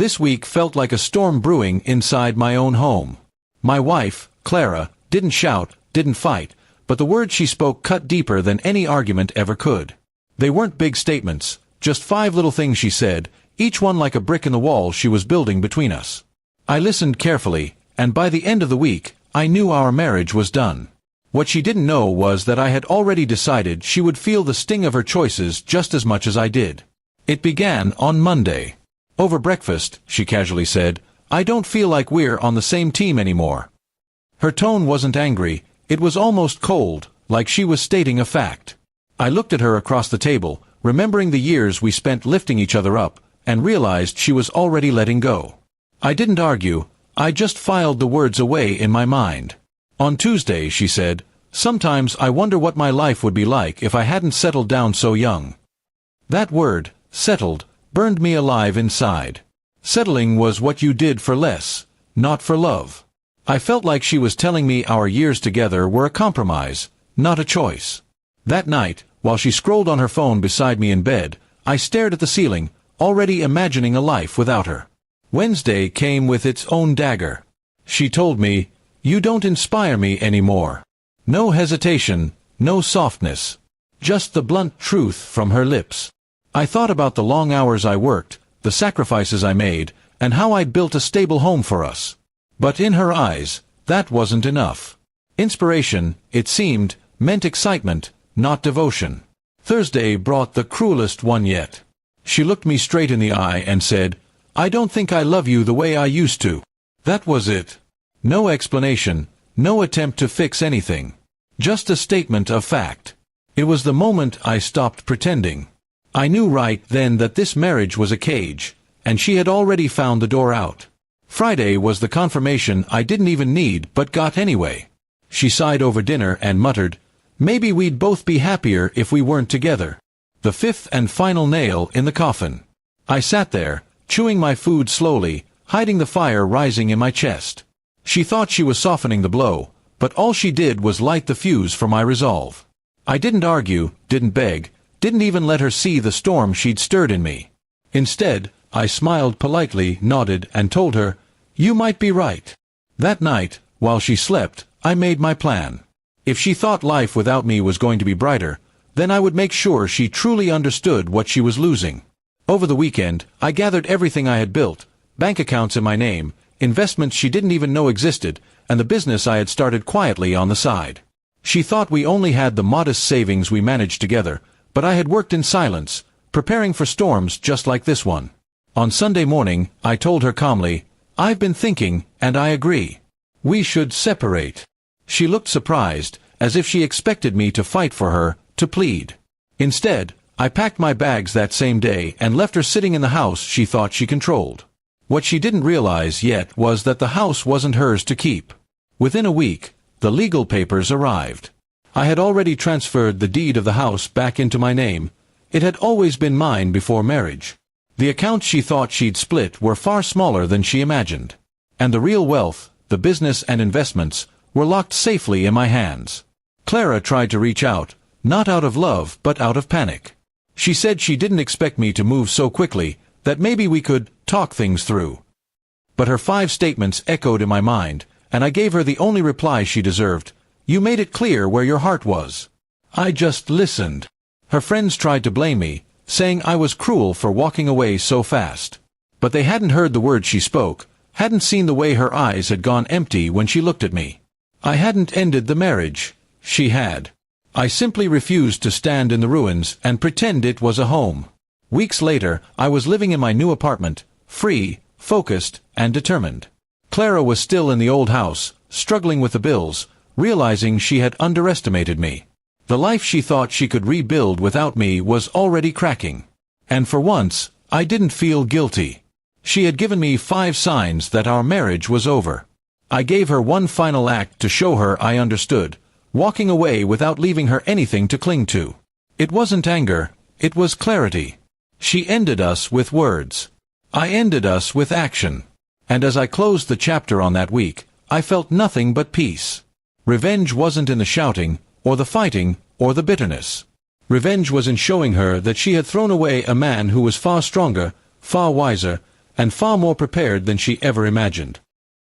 This week felt like a storm brewing inside my own home. My wife, Clara, didn't shout, didn't fight, but the words she spoke cut deeper than any argument ever could. They weren't big statements, just 5 little things she said, each one like a brick in the wall she was building between us. I listened carefully, and by the end of the week, I knew our marriage was done. What she didn't know was that I had already decided she would feel the sting of her choices just as much as I did. It began on Monday. Over breakfast, she casually said, "I don't feel like we're on the same team anymore." Her tone wasn't angry, it was almost cold, like she was stating a fact. I looked at her across the table, remembering the years we spent lifting each other up, and realized she was already letting go. I didn't argue, I just filed the words away in my mind. On Tuesday, she said, "Sometimes I wonder what my life would be like if I hadn't settled down so young." That word, settled, burned me alive inside. Settling was what you did for less, not for love. I felt like she was telling me our years together were a compromise, not a choice. That night, while she scrolled on her phone beside me in bed, I stared at the ceiling, already imagining a life without her. Wednesday came with its own dagger. She told me, "You don't inspire me anymore." No hesitation, no softness. Just the blunt truth from her lips. I thought about the long hours I worked, the sacrifices I made, and how I'd built a stable home for us. But in her eyes, that wasn't enough. Inspiration, it seemed, meant excitement, not devotion. Thursday brought the cruelest one yet. She looked me straight in the eye and said, "I don't think I love you the way I used to." That was it. No explanation, no attempt to fix anything. Just a statement of fact. It was the moment I stopped pretending. I knew right then that this marriage was a cage, and she had already found the door out. Friday was the confirmation I didn't even need but got anyway. She sighed over dinner and muttered, "Maybe we'd both be happier if we weren't together." The 5th and final nail in the coffin. I sat there, chewing my food slowly, hiding the fire rising in my chest. She thought she was softening the blow, but all she did was light the fuse for my resolve. I didn't argue, didn't beg, didn't even let her see the storm she'd stirred in me. Instead, I smiled politely, nodded, and told her, "You might be right." That night, while she slept, I made my plan. If she thought life without me was going to be brighter, then I would make sure she truly understood what she was losing. Over the weekend, I gathered everything I had built, bank accounts in my name, investments she didn't even know existed, and the business I had started quietly on the side. She thought we only had the modest savings we managed together, but I had worked in silence, preparing for storms just like this one. On Sunday morning, I told her calmly, "I've been thinking, and I agree. We should separate." She looked surprised, as if she expected me to fight for her, to plead. Instead, I packed my bags that same day and left her sitting in the house she thought she controlled. What she didn't realize yet was that the house wasn't hers to keep. Within a week, the legal papers arrived. I had already transferred the deed of the house back into my name. It had always been mine before marriage. The accounts she thought she'd split were far smaller than she imagined. And the real wealth, the business and investments, were locked safely in my hands. Clara tried to reach out, not out of love but out of panic. She said she didn't expect me to move so quickly, that maybe we could talk things through. But her 5 statements echoed in my mind, and I gave her the only reply she deserved. "You made it clear where your heart was." I just listened. Her friends tried to blame me, saying I was cruel for walking away so fast. But they hadn't heard the words she spoke, hadn't seen the way her eyes had gone empty when she looked at me. I hadn't ended the marriage. She had. I simply refused to stand in the ruins and pretend it was a home. Weeks later, I was living in my new apartment, free, focused, and determined. Clara was still in the old house, struggling with the bills, realizing she had underestimated me. The life she thought she could rebuild without me was already cracking. And for once, I didn't feel guilty. She had given me 5 signs that our marriage was over. I gave her one final act to show her I understood, walking away without leaving her anything to cling to. It wasn't anger, it was clarity. She ended us with words. I ended us with action. And as I closed the chapter on that week, I felt nothing but peace. Revenge wasn't in the shouting, or the fighting, or the bitterness. Revenge was in showing her that she had thrown away a man who was far stronger, far wiser, and far more prepared than she ever imagined.